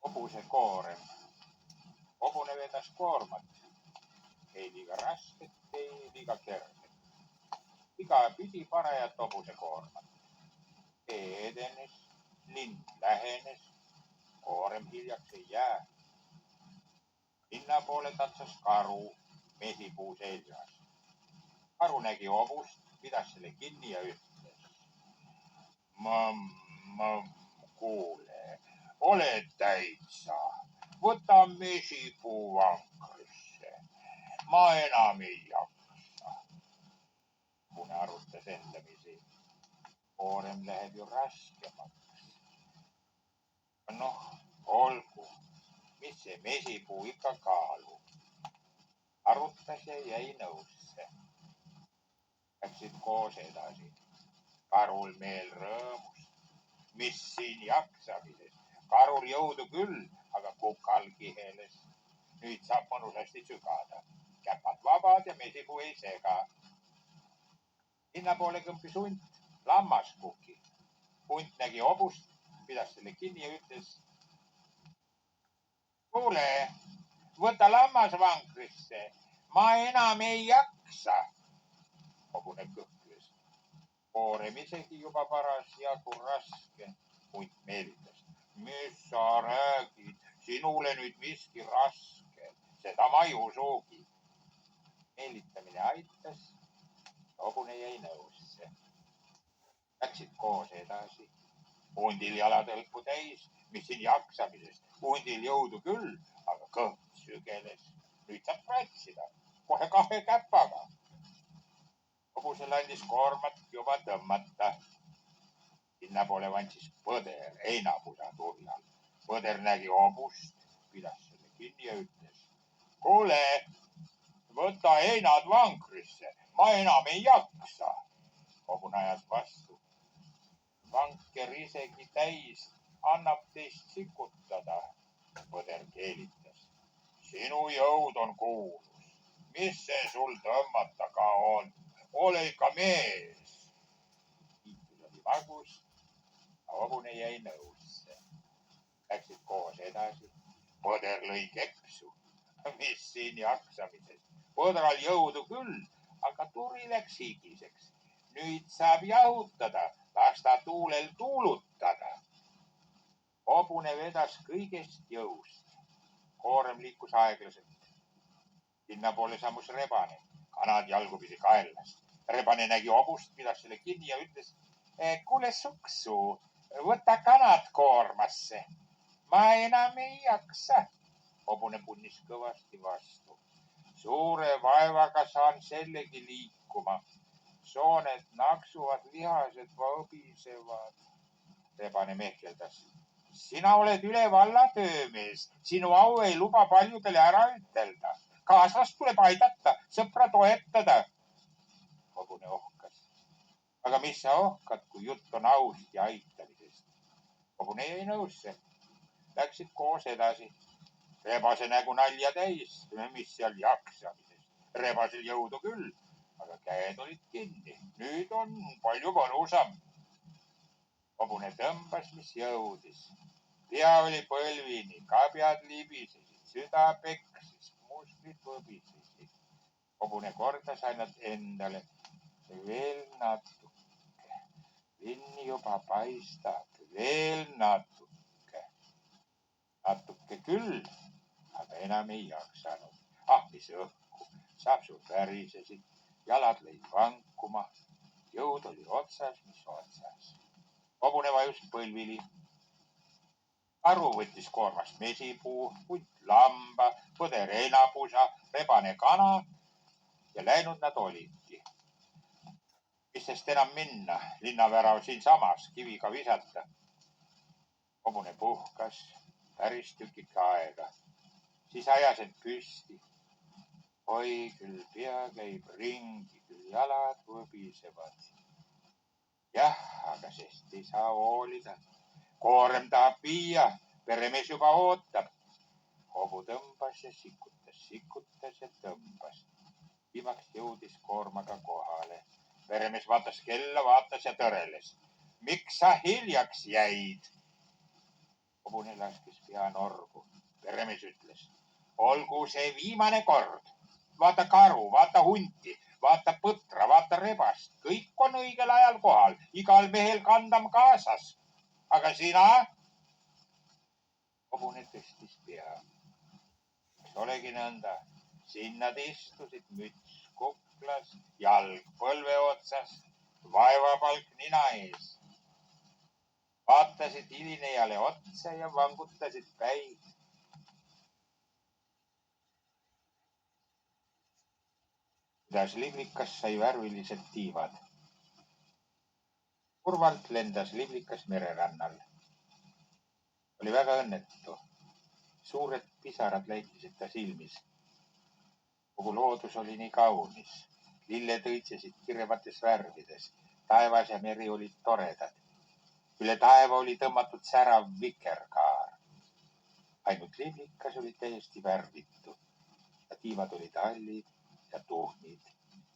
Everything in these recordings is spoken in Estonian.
Hobuse koorem. Hobune vedas koormat. Ei liiga rasket, ei liiga kerget. Iga pidi parajat hobuse koormat. Tee edenes, lind lähenes, koorem hiljaks ei jää. Linna poole tatsas karu mesipuu seljas. Karu nägi hobust, pidas selle kinni ja ütles. Kuule, ole täitsa, võta mesipuu vankrisse. Ma enam ei jaksa. Hobune arutas endamisi. Koorem läheb ju raskemaks. Olgu, mis see mesipuu ikka kaalub. Arutas ja jäi nõusse. Läksid koos edasi. Karul meel rõõmus. Mis siin jaksamises? Karul jõudu küll, aga kukal kiheles. Nüüd saab mõnusasti sügada. Käpad vabad ja mesipuu ei sega. Linna poole kõmpis hunt, lammaskuki. Hunt nägi hobust, pidas selle kinni ja ütles. Kuule, võta lammas vankrisse. Ma enam ei jaksa. Hobune kõhkles. Koorem isegi juba parasjagu raske. Hunt meelitas. Mis sa räägid? Sinule nüüd miski raske. Seda ma ei usugi. Meelitamine aitas. Hobune jäi nõusse. Läksid koos edasi. Hundil jalatõlpu täis, mis siin jaksamisest. Hundil jõudu küll, aga kõht sügeles. Nüüd saab pratsida. Kohe 2 käpaga. Hobusel andis koormat juba tõmmata. Linna poole vandsis põder heinapusa turjal. Põder nägi hobust, pidas selle kinni ja ütles. Kuule, võta heinad vankrisse. Ma enam ei jaksa. Hobune ajas vastu. Vanker isegi täis annab teist sikutada. Põder keelitas. Sinu jõud on kuulus. Mis see sul tõmmata ka on? Ole ikka mees. Kiitus oli magus. Hobune jäi nõusse. Läksid koos edasi. Põder lõi kepsu. Mis siin jaksamisest? Põdral jõudu küll, aga turi läks higiseks. Nüüd saab jahutada, lasta tuulel tuulutada. Hobune vedas kõigest jõust. Koorem liikus aeglaselt. Linna poole sammus rebane. Kanad jalgupidi kaellas. Rebane nägi hobust, pidas selle kinni ja ütles. Kuule suksu, võta kanad koormasse. Ma enam ei jaksa. Hobune punnis kõvasti vastu. Suure vaevaga saan sellegi liikuma. Sooned naksuvad, lihased võbisevad. Rebane mehkeldas. Sina oled üle valla töömees. Sinu au ei luba paljudele ära ütelda. Kaaslast tuleb aidata, sõpra toetada. Hobune ohkas. Aga mis sa ohkad, kui jutt on aust ja aitamisest? Hobune jäi nõusse. Läksid koos edasi. Rebase nägu nalja täis, mis seal jaksamisest. Rebasel jõudu küll, aga käed olid kinni. Nüüd on palju mõnusam. Hobune tõmbas, mis jõudis. Pea oli põlvini, kabjad libisesid, süda peksis, musklid võbisesid. Hobune kordas ainult endale. Veel natuke. Linn juba paistab. Veel natuke. Natuke küll, aga enam ei jaksanud. Mis õhku. Sapsud värisesid. Jalad lõid vankuma. Jõud oli otsas, mis otsas. Hobune vajus põlvili. Karu võttis koormast mesipuu, hunt lamba, põder heinapusa, rebane kana ja läinud nad olidki. Mis sest enam minna, linnavärav siinsamas, kiviga visata. Hobune puhkas päris tükike aega. Siis ajas end püsti. Oi, küll pea käib ringi, küll jalad võbisevad. Jah, aga sest ei saa hoolida. Koorem tahab viia, peremees juba ootab. Hobu tõmbas ja sikutas ja tõmbas. Viimaks jõudis koormaga kohale. Peremees vaatas kella, vaatas ja tõreles. Miks sa hiljaks jäid? hobune laskis pea norgu. peremees ütles, olgu see viimane kord. Vaata karu, vaata hunti, vaata põtra, vaata rebast. kõik on õigel ajal kohal, igal mehel kandam kaasas. aga sina? hobune tõstis pea. Eks olegi nõnda. Sinna istusid müts kuklas, jalg põlve otsas, vaevapalk nina ees. Vaatasid hilinejale otsa ja vangutasid päid. Kuidas liblikas sai värvilised tiivad. Kurvalt lendas liblikas mererannal. Oli väga õnnetu. Suured pisarad läitisid ta silmis. Kogu loodus oli nii kaunis. Lilled õitsesid kirevates värvides. Taevas ja meri olid toredad. Üle taeva oli tõmmatud särav vikerkaar. Ainult liblikas oli täiesti värvitu. Ja tiivad olid hallid ja tuhmid.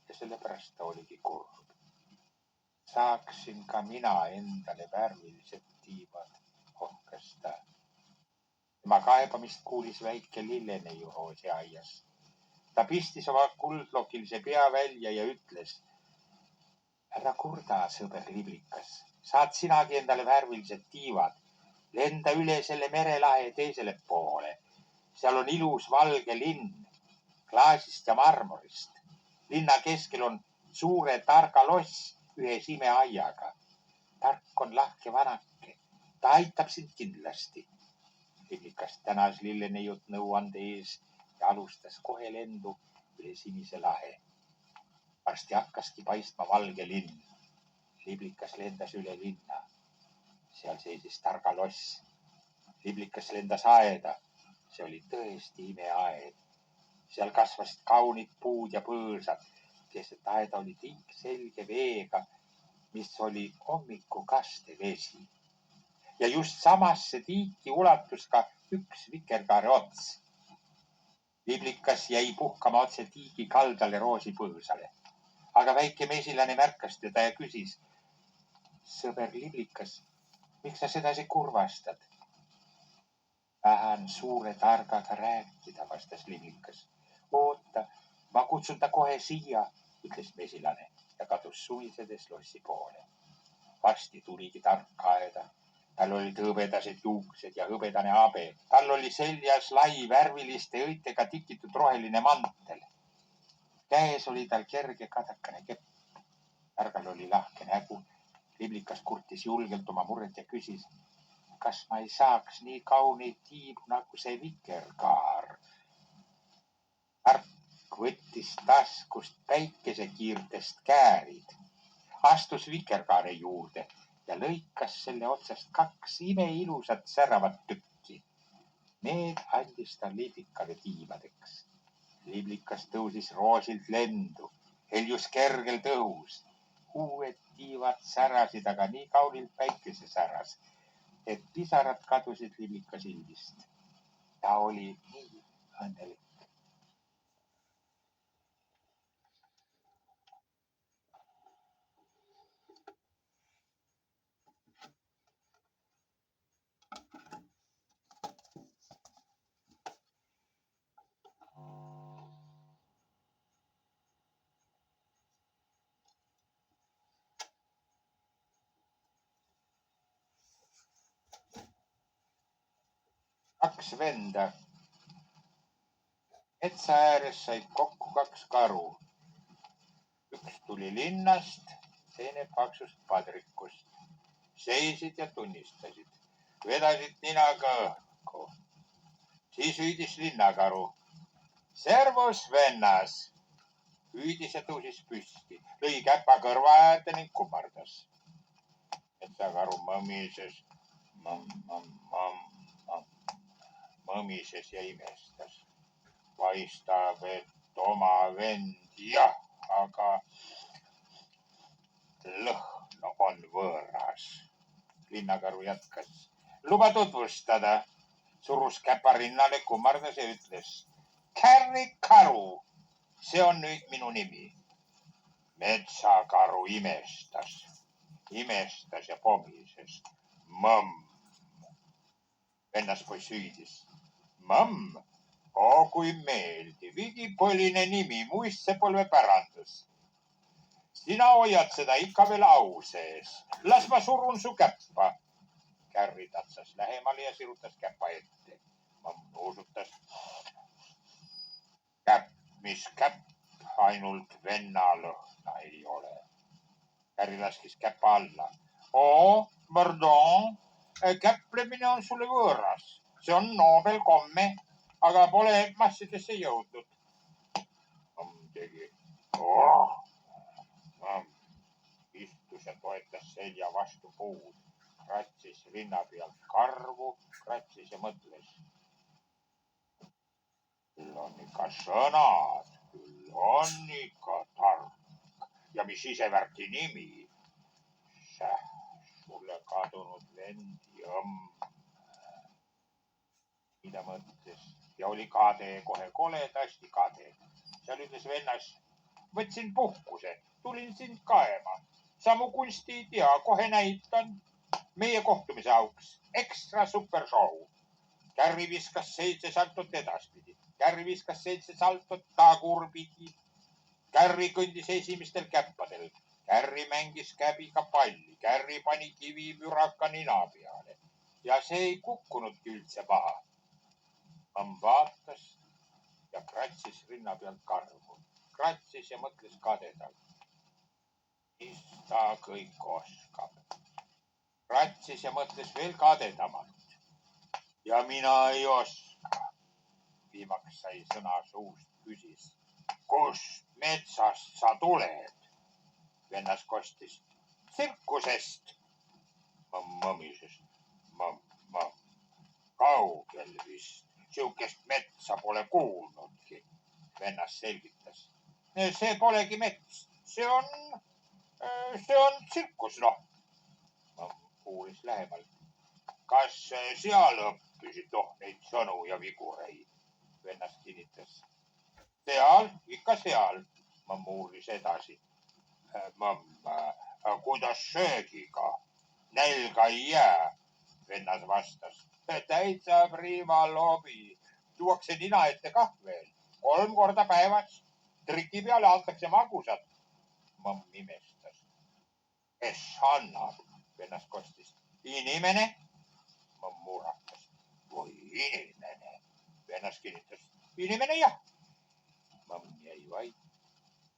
Ja sellepärast ta oligi kurb. Saaksin ka mina endale värvilised tiivad, ohkas ta. Tema kaebamist kuulis väike lilleneiu roosiaias. Ta pistis oma kuldlokilise pea välja ja ütles, ära kurda, sõber liblikas. Saad sinagi endale värvilised tiivad. Lenda üle selle merelahe teisele poole. Seal on ilus valge linn, klaasist ja marmorist. Linna keskel on suure targa loss ühes imeaiaga. Tark on lahke vanake. Ta aitab sind kindlasti. Liblikas tänas lilleneiut nõuande ees ja alustas kohe lendu üle sinise lahe. Varsti hakkaski paistma valge linn. Liblikas lendas üle linna. Seal seisis targa loss. Liblikas lendas aeda. See oli tõesti imeaed. Seal kasvasid kaunid puud ja põõsad. Keset aeda oli tink selge veega, mis oli hommikukaste vesi. Ja just samasse tiiki ulatus ka üks vikerkaare ots. Liblikas jäi puhkama otse tiigi kaldale roosipõõsale. Aga väike mesilane märkas teda ja küsis, sõber liblikas, miks sa sedasi kurvastad? Tahan suure targaga rääkida, vastas liblikas. Oota, ma kutsun ta kohe siia, ütles mesilane ja kadus sumisedes lossi poole. Varsti tuligi tark aeda. Tal olid hõbedased juuksed ja hõbedane habe. Tal oli seljas lai värviliste õitega tikitud roheline mantel. Käes oli tal kerge kadakane kepp. Targal oli lahke nägu. Liblikas kurtis julgelt oma muret ja küsis, kas ma ei saaks nii kauneid tiibu nagu see vikerkaar. Tark võttis taskust päikesekiirtest käärid, astus vikerkaare juurde ja lõikas selle otsast 2 imeilusat säravat tükki. Need andis ta liblikale tiivadeks. Liblikas tõusis roosilt lendu, heljus kergelt õhus. Uued tiivad särasid aga nii kaunilt päikese säras, et pisarad kadusid liblika silmist. Ta oli nii õnnelik. Kaks venda. Metsa ääres said kokku 2 karu. Üks tuli linnast, teine paksust padrikust. Seisid ja tunnistasid. Vedasid ninaga õhku. Siis hüüdis linnakaru. Servus, vennas! Hüüdis ja tõusis püsti. Lõi käpa kõrva äärde ning kummardas. Metsakaru mõmises. Mõmises ja imestas. Paistab, et oma vend jah, aga lõhn on võõras. Linnakaru jätkas. Luba tutvustada. Surus käpa rinnale, kummardas ja ütles. Kärrikaru, see on nüüd minu nimi. Metsakaru imestas ja pomises. Mõmm. Vennaspoiss hüüdis. Mamm, kui meeldiv, igipõline nimi, muistsepolve pärandus. Sina hoiad seda ikka veel au sees. Las ma surun su käppa. Kärri tatsas lähemale ja sirutas käpa ette. Mamm nuusutas. Käpp, mis käpp, ainult vennalõhna ei ole. Kärri laskis käpa alla. Pardon, käplemine on sulle võõras. See on noobel komme, aga pole massidesse jõudnud. Mamm tegi. Istus ja toetas selja vastu puud. Kratsis rinna pealt karvu, kratsis ja mõtles. Küll on ikka sõnad, küll on ikka tark. Ja mis isevärki nimi? Sulle kadunud vendi õmm. Mida mõtles ja oli kade, kohe koledasti kade. Seal ütles vennas, võtsin puhkuse, tulin sind kaema. Samu kunsti ei tea, kohe näitan. Meie kohtumise auks, ekstra super show. Kärri viskas 7 saltot edaspidi. Kärri viskas 7 saltot tagurpidi. Kärri kõndis esimestel käppadel. Kärri mängis käbiga palli. Kärri pani kivimüraka nina peale. Ja see ei kukkunudki üldse maha. Mamm vaatas ja kratsis rinna pealt karvu. Kratsis ja mõtles kadedalt. Mis ta kõik oskab. Kratsis ja mõtles veel kadedamalt. Ja mina ei oska. Viimaks sai sõna suust, küsis. Kust metsast sa tuled? Vennas kostis. Tsirkusest. Mamm mõmises. Mamm. Kaugel vist. Siukest metsa pole kuulnudki. Vennas selgitas. See polegi mets. See on tsirkus, noh. Mamm uuris lähemalt. Kas seal õppisid neid sõnu ja vigureid? Vennas kinnitas. Seal, ikka seal. Mamm uuris edasi. Mamm, kuidas söögiga? Nälga ei jää. Vennas vastas. Täitsa prima lobi. Tuuakse nina ette kah veel. 3 korda päevas. Triki peale antakse magusat. Mamm imestas. Kes annab? Vennas kostis. Inimene? Mamm muratas. Või inimene? Vennas kinnitas. Inimene jah. Mamm jäi vait.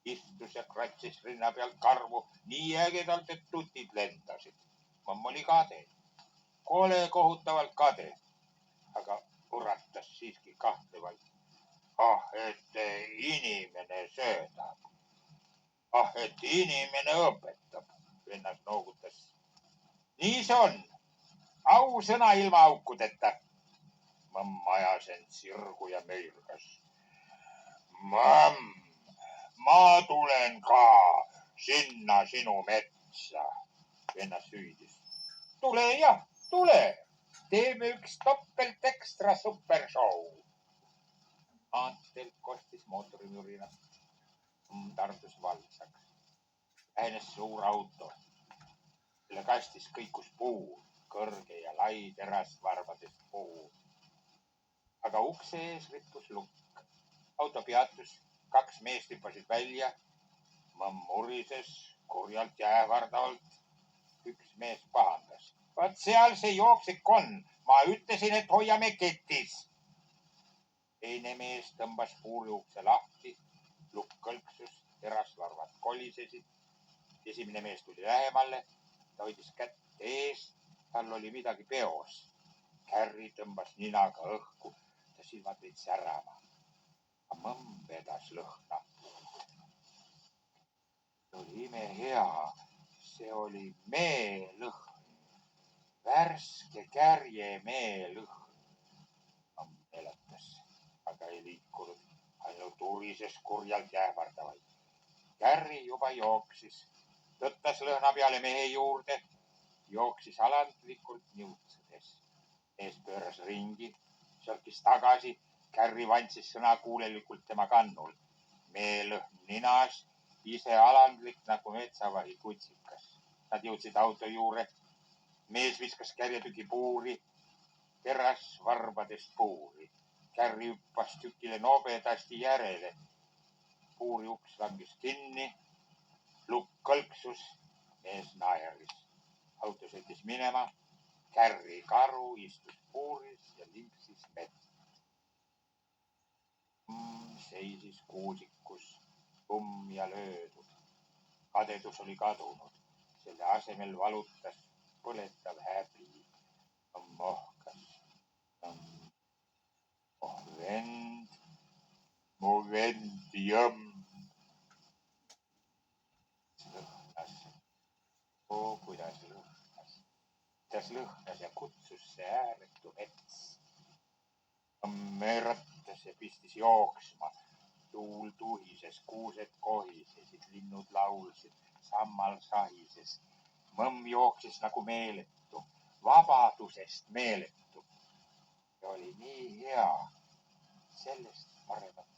Istus ja kratsis rinna pealt karvu nii ägedalt, et tutid lendasid. Mamm oli kade. Kole kohutavalt kade. Aga uratas siiski kahtlevalt. Et inimene söödab. Et inimene õpetab. Vennas noogutas. Nii see on. Ausõna ilma aukudeta. Mamm ajas end sirgu ja möirgas. Mamm, ma tulen ka sinna sinu metsa. Vennas hüüdis. Tule jah, tule. Teeme üks toppelt ekstra super show. Maanteel kostis mootorimürina. Tardus valdsaks. Lähenes suur auto. Selle kastis kõikus puu, kõrge ja lai terasvarvadest puu. Aga ukse ees rikkus lukk. Auto peatus, 2 meest hüppasid välja. Mamm murises kurjalt ja ähvardavalt. Üks mees pahandas. Vaat seal see jooksik on. Ma ütlesin, et hoiame ketis. Teine mees tõmbas puuri ukse lahti. Lukk kõlksus, terasvarvad kolisesid. Esimene mees tuli lähemale. Ta hoidis kätt ees. Tal oli midagi peos. Kärri tõmbas ninaga õhku. Ta silmad võid särama. Mamm vedas lõhna. See oli imehea. See oli meelõhn. Värske kärje meelõhn. Mamm elatas, aga ei liikunud. Ainult urises kurjalt ja ähvardavaid. Kärri juba jooksis. Tõttas lõhna peale mehe juurde. Jooksis alandlikult niutsedes. Mees pööras ringi. Sörkis tagasi. Kärri vantsis sõnakuulelikult tema kannul. Meelõhn ninas. Ise alandlik nagu metsavahi kutsikas. Nad jõudsid auto juure. Mees viskas kärjetüki puuri. keras varbadest puuri. Kärri hüppas tükile nobedasti järele. Puuri uks langes kinni. Lukk kõlksus. Mees naeris. Auto sõitis minema. Kärri karu istus puuris ja limpsis mett. Seisis kuusikus, ja löödud. Kadedus oli kadunud. Selle asemel valutas põletav häbi. Mohkas. Mu vend jõmm. Lõhnas. Kuidas lõhnas. Kuidas lõhnas ja kutsus see ääretu mets. Mööratas ja pistis jooksma. Tuul tuhises, kuused kohisesid, linnud laulsid, sammal sahises. Mõmm jooksis nagu meeletu, vabadusest meeletu. Ja oli nii hea, sellest paremat